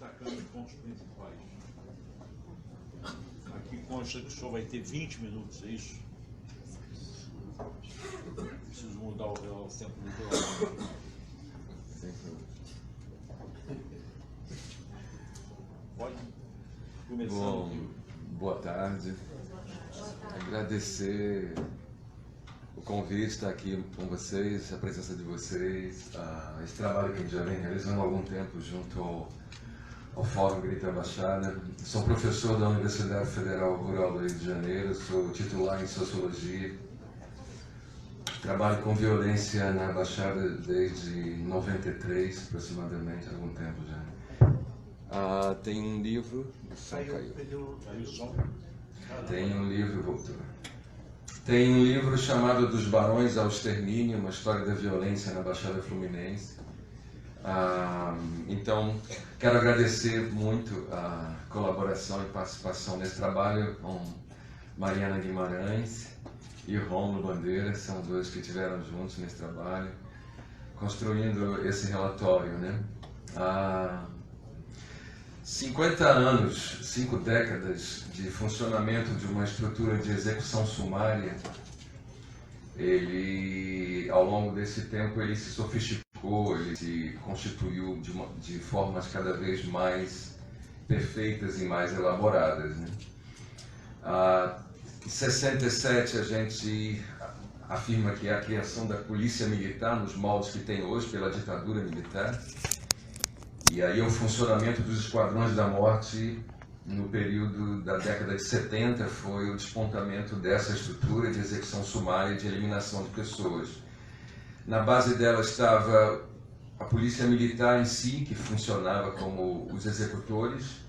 destacando os pontos principais. Aqui consta que o senhor vai ter 20 minutos, é isso? Preciso mudar o tempo do relógio. Pode começar. Bom, boa tarde. Agradecer o convite, estar aqui com vocês, a presença de vocês, esse trabalho que a gente já vem realizando há algum tempo junto ao Fórum Grita Baixada. Sou professor da Universidade Federal Rural do Rio de Janeiro, sou titular em Sociologia. Trabalho com violência na Baixada desde 93, aproximadamente, há algum tempo já. Tem um livro... O som caiu. Tem um livro... Voltou. Tem um livro chamado Dos Barões ao Extermínio, uma história da violência na Baixada Fluminense. Então, quero agradecer muito a colaboração e participação nesse trabalho com Mariana Guimarães e Rômulo Bandeira, são dois que estiveram juntos nesse trabalho, construindo esse relatório, né? 50 anos, 5 décadas de funcionamento de uma estrutura de execução sumária, ao longo desse tempo, ele se sofisticou, ele se constituiu de formas cada vez mais perfeitas e mais elaboradas, né? Em 67, a gente afirma que é a criação da polícia militar nos moldes que tem hoje pela ditadura militar. E aí o funcionamento dos esquadrões da morte no período da década de 70 foi o despontamento dessa estrutura de execução sumária e de eliminação de pessoas. Na base dela estava a polícia militar em si, que funcionava como os executores,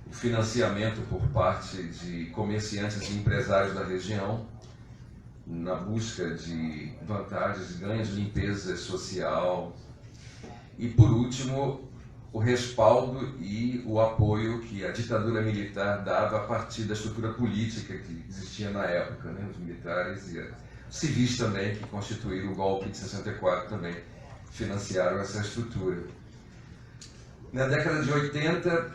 o financiamento por parte de comerciantes e empresários da região, na busca de vantagens, ganhos de limpeza social. E, por último, o respaldo e o apoio que a ditadura militar dava a partir da estrutura política que existia na época, né? Os militares e os civis também, que constituíram o golpe de 64 também, financiaram essa estrutura. Na década de 80,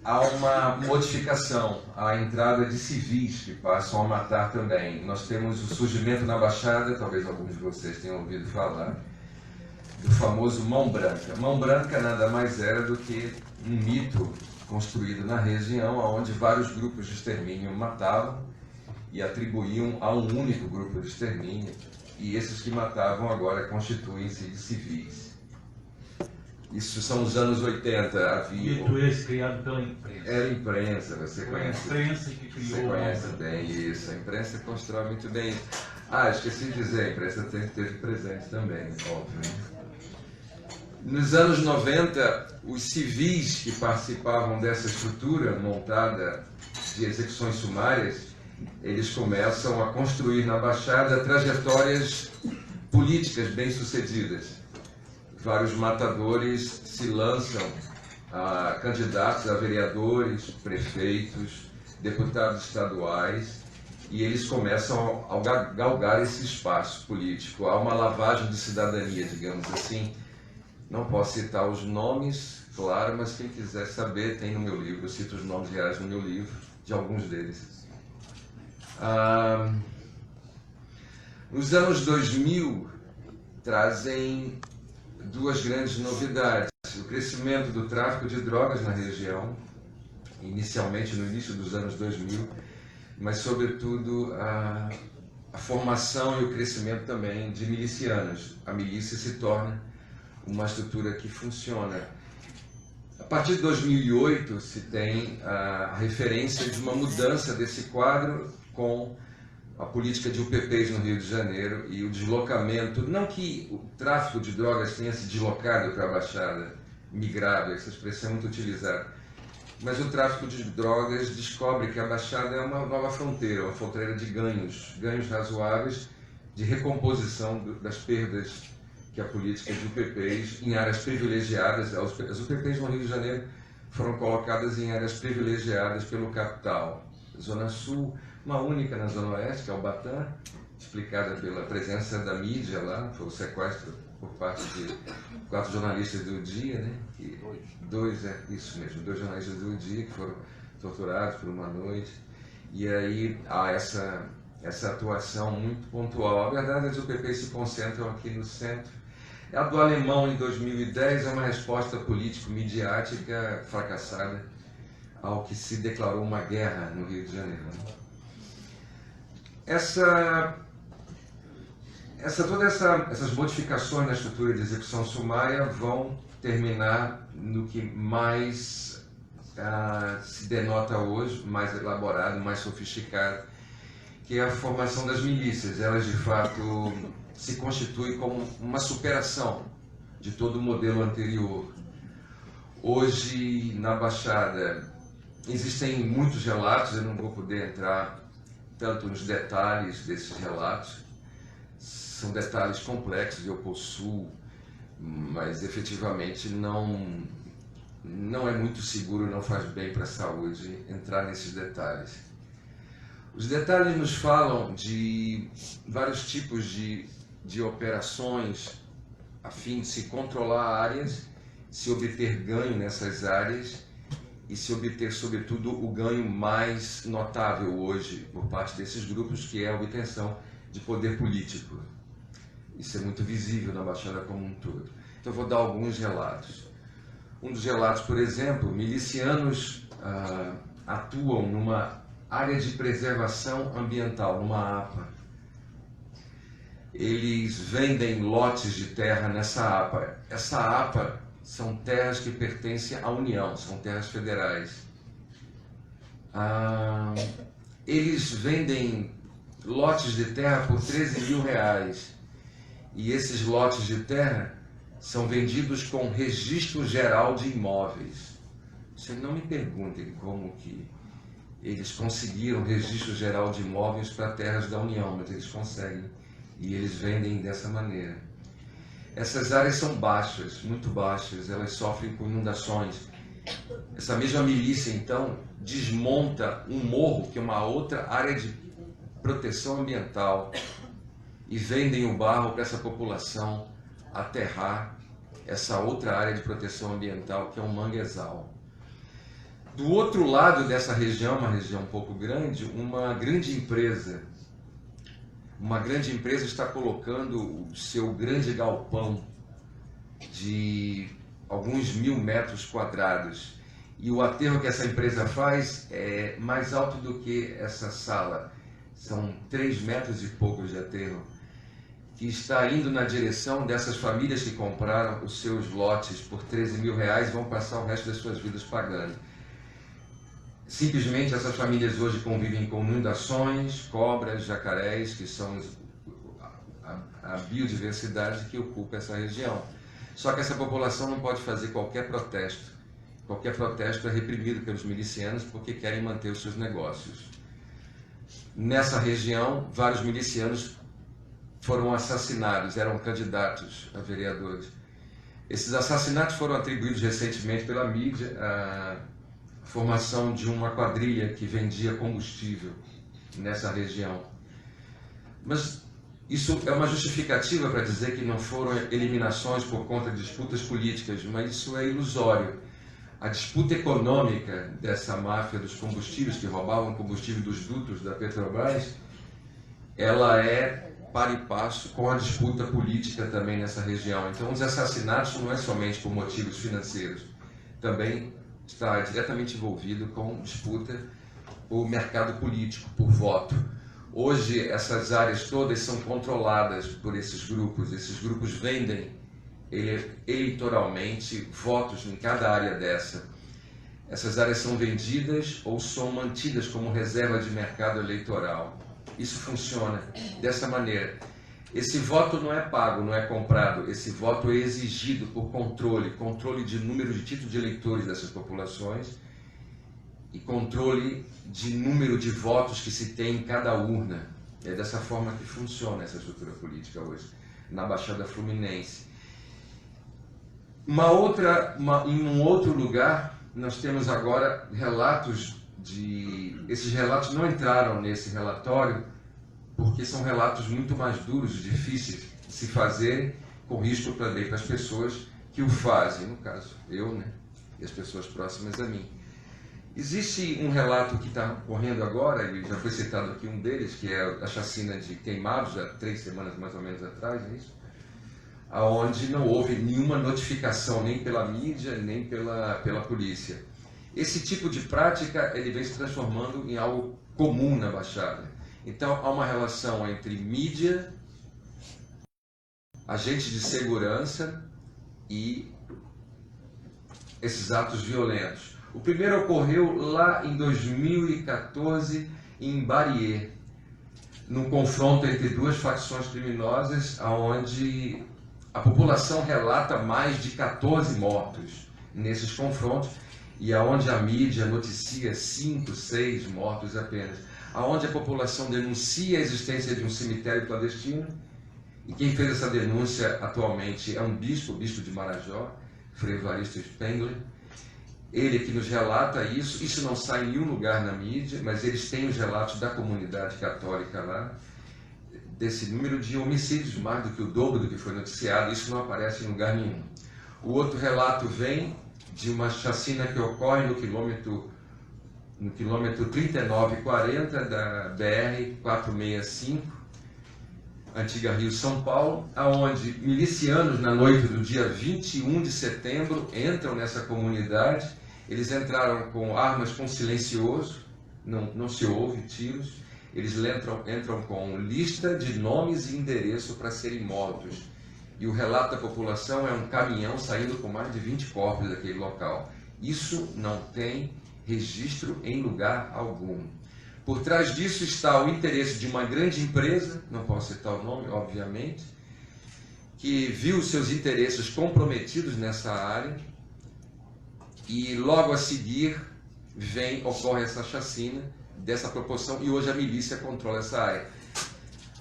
há uma modificação, a entrada de civis que passam a matar também. Nós temos o surgimento na Baixada, talvez alguns de vocês tenham ouvido falar, do famoso Mão Branca. Mão Branca nada mais era do que um mito construído na região, onde vários grupos de extermínio matavam e atribuíam a um único grupo de extermínio, e esses que matavam agora constituem-se de civis. Isso são os anos 80. Havia... Mito esse criado pela imprensa. Era imprensa, você conhece. A imprensa que criou. Você conhece bem isso. A imprensa constrói muito bem. Esqueci de dizer, a imprensa esteve presente também, óbvio, né? Nos anos 90, os civis que participavam dessa estrutura montada de execuções sumárias, eles começam a construir na Baixada trajetórias políticas bem-sucedidas. Vários matadores se lançam a candidatos a vereadores, prefeitos, deputados estaduais, e eles começam a galgar esse espaço político. Há uma lavagem de cidadania, digamos assim. Não posso citar os nomes, claro, mas quem quiser saber tem no meu livro, eu cito os nomes reais no meu livro, de alguns deles. Os anos 2000 trazem duas grandes novidades: o crescimento do tráfico de drogas na região, inicialmente no início dos anos 2000, mas sobretudo a formação e o crescimento também de milicianos. A milícia se torna uma estrutura que funciona. A partir de 2008 se tem a referência de uma mudança desse quadro com a política de UPPs no Rio de Janeiro e o deslocamento, não que o tráfico de drogas tenha se deslocado para a Baixada, migrado, essa expressão é muito utilizada, mas o tráfico de drogas descobre que a Baixada é uma nova fronteira, uma fronteira de ganhos razoáveis, de recomposição das perdas que a política de UPPs em áreas privilegiadas, as UPPs no Rio de Janeiro foram colocadas em áreas privilegiadas pelo capital. Zona Sul, uma única na Zona Oeste, que é o Batã, explicada pela presença da mídia lá, foi o sequestro por parte de 4 jornalistas do Dia, né? Dois jornalistas do Dia que foram torturados por uma noite. E aí há essa atuação muito pontual. A verdade é que o PP se concentram aqui no centro. A do alemão em 2010 é uma resposta político-midiática fracassada ao que se declarou uma guerra no Rio de Janeiro. Essas modificações na estrutura de execução sumária vão terminar no que mais se denota hoje, mais elaborado, mais sofisticado, que é a formação das milícias. Elas, de fato, se constituem como uma superação de todo o modelo anterior. Hoje, na Baixada, existem muitos relatos, eu não vou poder entrar tanto nos detalhes desses relatos, são detalhes complexos, eu possuo, mas efetivamente não é muito seguro, não faz bem para a saúde entrar nesses detalhes. Os detalhes nos falam de vários tipos de operações a fim de se controlar áreas, se obter ganho nessas áreas e se obter, sobretudo, o ganho mais notável hoje por parte desses grupos, que é a obtenção de poder político. Isso é muito visível na Baixada como um todo. Então, eu vou dar alguns relatos. Um dos relatos, por exemplo, milicianos atuam numa área de preservação ambiental, numa APA. Eles vendem lotes de terra nessa APA. Essa APA são terras que pertencem à União, são terras federais. Eles vendem lotes de terra por R$13.000. E esses lotes de terra são vendidos com registro geral de imóveis. Vocês não me perguntem como que eles conseguiram registro geral de imóveis para terras da União, mas eles conseguem. E eles vendem dessa maneira. Essas áreas são baixas, muito baixas, elas sofrem com inundações. Essa mesma milícia, então, desmonta um morro, que é uma outra área de proteção ambiental, e vendem o barro para essa população aterrar essa outra área de proteção ambiental, que é um manguezal. Do outro lado dessa região, uma região um pouco grande, uma grande empresa está colocando o seu grande galpão de alguns 1.000 metros quadrados. E o aterro que essa empresa faz é mais alto do que essa sala. São 3 metros e poucos de aterro, que está indo na direção dessas famílias que compraram os seus lotes por R$13.000 e vão passar o resto das suas vidas pagando. Simplesmente essas famílias hoje convivem com inundações, cobras, jacarés, que são a biodiversidade que ocupa essa região. Só que essa população não pode fazer qualquer protesto. Qualquer protesto é reprimido pelos milicianos porque querem manter os seus negócios. Nessa região, vários milicianos foram assassinados, eram candidatos a vereadores. Esses assassinatos foram atribuídos recentemente pela mídia à formação de uma quadrilha que vendia combustível nessa região. Mas isso é uma justificativa para dizer que não foram eliminações por conta de disputas políticas, mas isso é ilusório. A disputa econômica dessa máfia dos combustíveis, que roubavam combustível dos dutos da Petrobras, ela é par e passo com a disputa política também nessa região. Então, os assassinatos não é somente por motivos financeiros, também está diretamente envolvido com disputa por mercado político, por voto. Hoje, essas áreas todas são controladas por esses grupos vendem eleitoralmente votos em cada área dessa. Essas áreas são vendidas ou são mantidas como reserva de mercado eleitoral. Isso funciona dessa maneira. Esse voto não é pago, não é comprado. Esse voto é exigido por controle de número de títulos de eleitores dessas populações e controle de número de votos que se tem em cada urna. É dessa forma que funciona essa estrutura política hoje, na Baixada Fluminense. Em um outro lugar, nós temos agora relatos esses relatos não entraram nesse relatório porque são relatos muito mais duros, difíceis de se fazer com risco para as pessoas que o fazem, no caso, eu, né, e as pessoas próximas a mim. Existe um relato que está ocorrendo agora, e já foi citado aqui um deles, que é a chacina de Queimados, há 3 semanas mais ou menos atrás, é isso? Onde não houve nenhuma notificação, nem pela mídia, nem pela polícia. Esse tipo de prática ele vem se transformando em algo comum na Baixada. Então, há uma relação entre mídia, agentes de segurança e esses atos violentos. O primeiro ocorreu lá em 2014, em Barier, num confronto entre 2 facções criminosas, onde a população relata mais de 14 mortos nesses confrontos, e aonde a mídia noticia 5, 6 mortos apenas, aonde a população denuncia a existência de um cemitério clandestino, e quem fez essa denúncia atualmente é um bispo, o bispo de Marajó, Frei Evaristo Spengler. Ele que nos relata isso não sai em nenhum lugar na mídia, mas eles têm os relatos da comunidade católica lá, desse número de homicídios, mais do que o dobro do que foi noticiado, isso não aparece em lugar nenhum. O outro relato vem de uma chacina que ocorre no quilômetro 3940 da BR-465, antiga Rio-São Paulo, aonde milicianos, na noite do dia 21 de setembro, entram nessa comunidade. Eles entraram com armas com silencioso, não se ouve tiros. Eles entram com lista de nomes e endereço para serem mortos. E o relato da população é um caminhão saindo com mais de 20 corpos daquele local. Isso não tem registro em lugar algum. Por trás disso está o interesse de uma grande empresa, não posso citar o nome, obviamente, que viu seus interesses comprometidos nessa área, e logo a seguir ocorre essa chacina dessa proporção, e hoje a milícia controla essa área.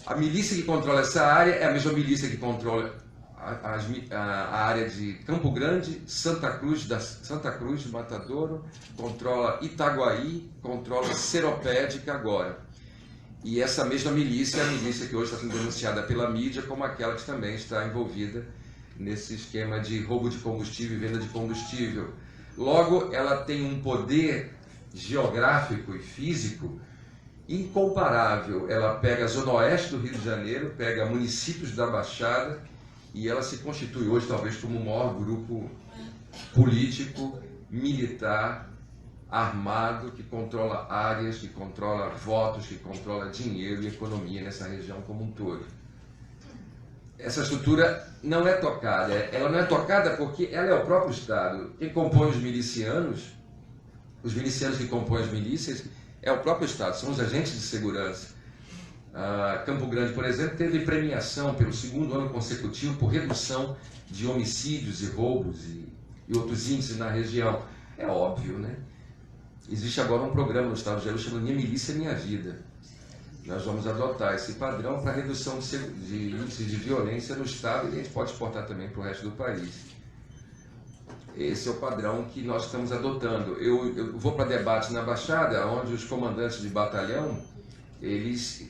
A milícia que controla essa área é a mesma milícia que controla a área de Campo Grande, Santa Cruz de Matadouro, controla Itaguaí, controla Seropédica agora. E essa mesma milícia é a milícia que hoje está sendo denunciada pela mídia como aquela que também está envolvida nesse esquema de roubo de combustível e venda de combustível. Logo, ela tem um poder geográfico e físico incomparável. Ela pega a zona oeste do Rio de Janeiro, pega municípios da Baixada, e ela se constitui hoje talvez como o maior grupo político, militar, armado, que controla áreas, que controla votos, que controla dinheiro e economia nessa região como um todo. Essa estrutura não é tocada. Ela não é tocada porque ela é o próprio Estado. Quem compõe os milicianos que compõem as milícias, é o próprio Estado, são os agentes de segurança. Campo Grande, por exemplo, teve premiação pelo 2º ano consecutivo por redução de homicídios e roubos e outros índices na região. É óbvio, né? Existe agora um programa no Estado de Jaú chamado Minha Milícia Minha Vida. Nós vamos adotar esse padrão para redução de índices de violência no Estado, e a gente pode exportar também para o resto do país. Esse é o padrão que nós estamos adotando. Eu vou para debates na Baixada, onde os comandantes de batalhão, eles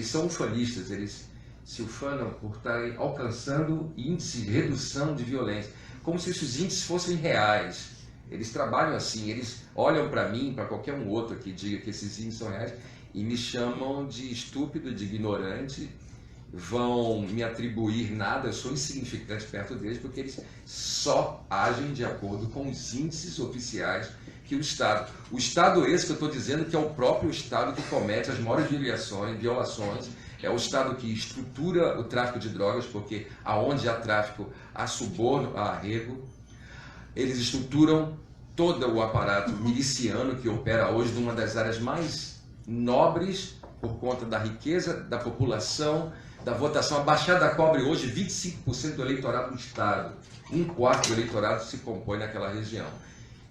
são ufanistas, eles se ufanam por estarem alcançando índice de redução de violência, como se esses índices fossem reais. Eles trabalham assim, eles olham para mim, para qualquer um outro que diga que esses índices são reais, e me chamam de estúpido, de ignorante, vão me atribuir nada, eu sou insignificante perto deles, porque eles só agem de acordo com os índices oficiais que o Estado esse que eu estou dizendo que é o próprio Estado que comete as maiores violações, é o Estado que estrutura o tráfico de drogas, porque aonde há tráfico, há suborno, há arrego. Eles estruturam todo o aparato miliciano que opera hoje numa das áreas mais nobres, por conta da riqueza da população, da votação. A Baixada cobre hoje 25% do eleitorado do Estado. 1/4 do eleitorado se compõe naquela região.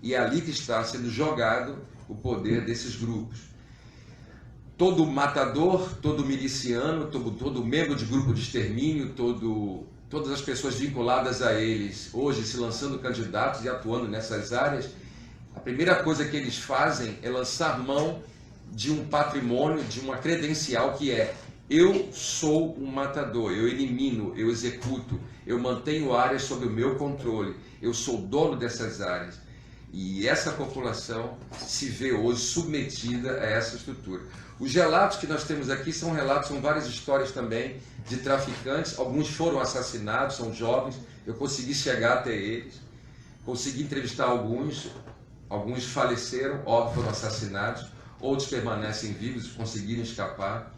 E é ali que está sendo jogado o poder desses grupos. Todo matador, todo miliciano, todo membro de grupo de extermínio, todas as pessoas vinculadas a eles, hoje se lançando candidatos e atuando nessas áreas, a primeira coisa que eles fazem é lançar mão de um patrimônio, de uma credencial que é: Eu sou um matador, eu elimino, eu executo, eu mantenho áreas sob o meu controle, eu sou dono dessas áreas. E essa população se vê hoje submetida a essa estrutura. Os relatos que nós temos aqui são relatos, são várias histórias também de traficantes, alguns foram assassinados, são jovens, eu consegui chegar até eles, consegui entrevistar alguns faleceram, óbvio, foram assassinados, outros permanecem vivos, conseguiram escapar.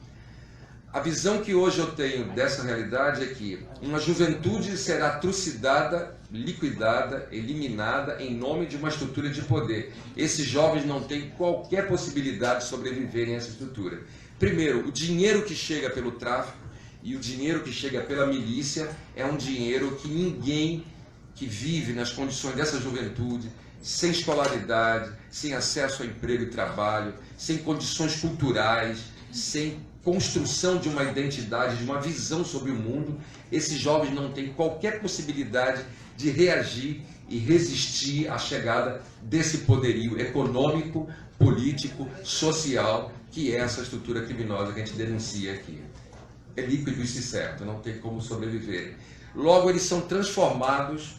A visão que hoje eu tenho dessa realidade é que uma juventude será trucidada, liquidada, eliminada em nome de uma estrutura de poder. Esses jovens não têm qualquer possibilidade de sobreviverem a essa estrutura. Primeiro, o dinheiro que chega pelo tráfico e o dinheiro que chega pela milícia é um dinheiro que ninguém que vive nas condições dessa juventude, sem escolaridade, sem acesso a emprego e trabalho, sem condições culturais, sem construção de uma identidade, de uma visão sobre o mundo, esses jovens não têm qualquer possibilidade de reagir e resistir à chegada desse poderio econômico, político, social, que é essa estrutura criminosa que a gente denuncia aqui. É líquido isso, certo, não tem como sobreviver. Logo, eles são transformados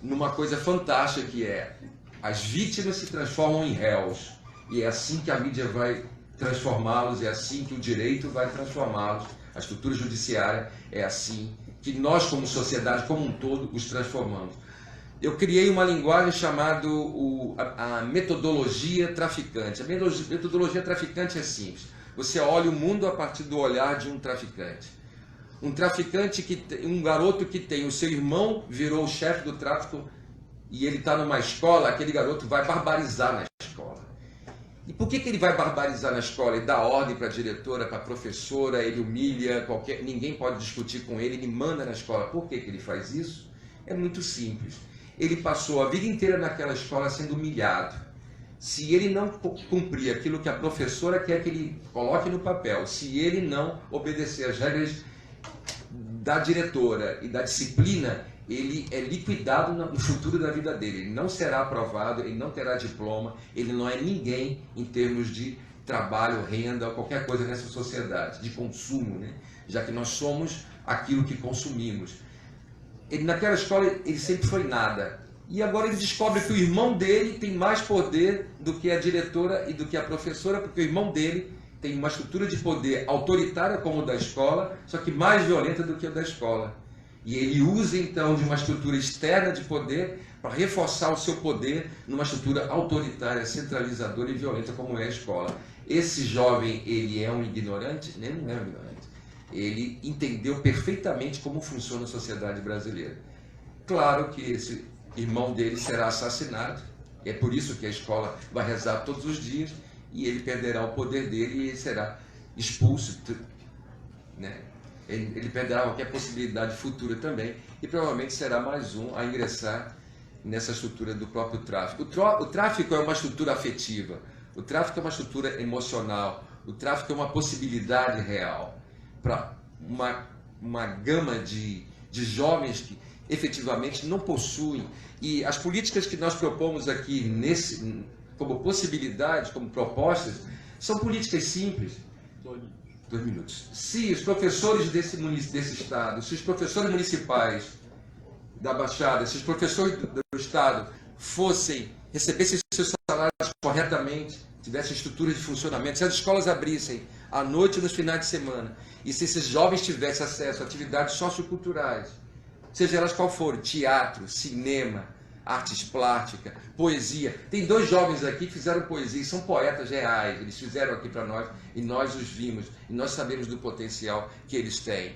numa coisa fantástica, que é as vítimas se transformam em réus, e é assim que a mídia vai transformá-los, é assim que o direito vai transformá-los, a estrutura judiciária é assim que nós, como sociedade como um todo, os transformamos. Eu criei uma linguagem chamada a metodologia traficante. A metodologia traficante é simples. Você olha o mundo a partir do olhar de um traficante. Um traficante, um garoto que tem o seu irmão virou o chefe do tráfico e ele está numa escola, aquele garoto vai barbarizar na escola. E por que ele vai barbarizar na escola? Ele dá ordem para a diretora, para a professora, ele humilha, ninguém pode discutir com ele, ele manda na escola. Por que ele faz isso? É muito simples. Ele passou a vida inteira naquela escola sendo humilhado. Se ele não cumprir aquilo que a professora quer que ele coloque no papel, se ele não obedecer às regras da diretora e da disciplina, ele é liquidado no futuro da vida dele. Ele não será aprovado, ele não terá diploma, ele não é ninguém em termos de trabalho, renda, qualquer coisa nessa sociedade, de consumo, né? Já que nós somos aquilo que consumimos. Ele, naquela escola, ele sempre foi nada. E agora ele descobre que o irmão dele tem mais poder do que a diretora e do que a professora, porque o irmão dele tem uma estrutura de poder autoritária como o da escola, só que mais violenta do que o da escola. E ele usa então de uma estrutura externa de poder para reforçar o seu poder numa estrutura autoritária, centralizadora e violenta como é a escola. Esse jovem, ele é um ignorante? Ele não é um ignorante. Ele entendeu perfeitamente como funciona a sociedade brasileira. Claro que esse irmão dele será assassinado, é por isso que a escola vai rezar todos os dias, e ele perderá o poder dele e ele será expulso, né? Ele perderá qualquer possibilidade futura também, e provavelmente será mais um a ingressar nessa estrutura do próprio tráfico. O tráfico é uma estrutura afetiva, o tráfico é uma estrutura emocional, o tráfico é uma possibilidade real para uma gama de jovens que efetivamente não possuem. E as políticas que nós propomos aqui como possibilidades, como propostas, são políticas simples. 2 minutos. Se os professores desse estado, se os professores municipais da Baixada, se os professores do estado recebessem seus salários corretamente, tivessem estruturas de funcionamento, se as escolas abrissem à noite e nos finais de semana, e se esses jovens tivessem acesso a atividades socioculturais, seja elas qual forem, teatro, cinema, artes plásticas, poesia. Tem 2 jovens aqui que fizeram poesia, são poetas reais, eles fizeram aqui para nós e nós os vimos, e nós sabemos do potencial que eles têm.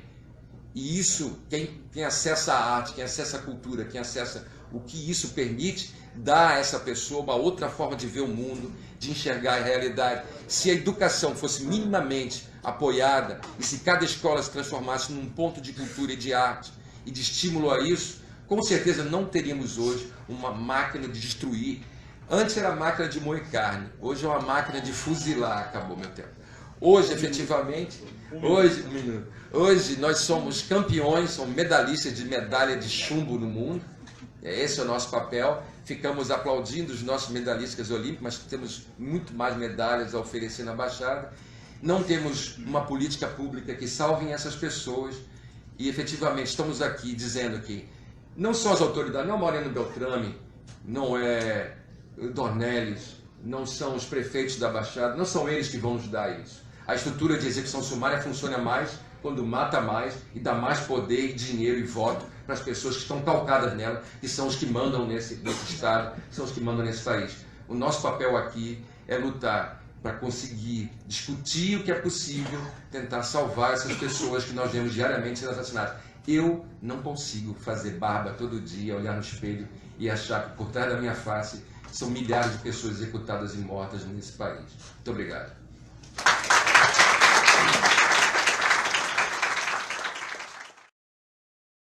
E isso, quem acessa a arte, quem acessa a cultura, quem acessa o que isso permite, dá a essa pessoa uma outra forma de ver o mundo, de enxergar a realidade. Se a educação fosse minimamente apoiada e se cada escola se transformasse num ponto de cultura e de arte e de estímulo a isso, com certeza não teríamos hoje uma máquina de destruir. Antes era a máquina de moer carne, hoje é uma máquina de fuzilar. Acabou meu tempo. Hoje, efetivamente, hoje nós somos campeões, somos medalhistas de medalha de chumbo no mundo. Esse é o nosso papel. Ficamos aplaudindo os nossos medalhistas olímpicos, mas temos muito mais medalhas a oferecer na Baixada. não temos uma política pública que salve essas pessoas e efetivamente estamos aqui dizendo que não só as autoridades, não é o Moreno Beltrame, não é o Dornelles, não são os prefeitos da Baixada, não são eles que vão nos dar isso. A estrutura de execução sumária funciona mais quando mata mais e dá mais poder, dinheiro e voto para as pessoas que estão calcadas nela, que são os que mandam nesse Estado, são os que mandam nesse país. O nosso papel aqui é lutar para conseguir discutir o que é possível, tentar salvar essas pessoas que nós vemos diariamente sendo assassinadas. Eu não consigo fazer barba todo dia, olhar no espelho e achar que por trás da minha face são milhares de pessoas executadas e mortas nesse país. Muito obrigado.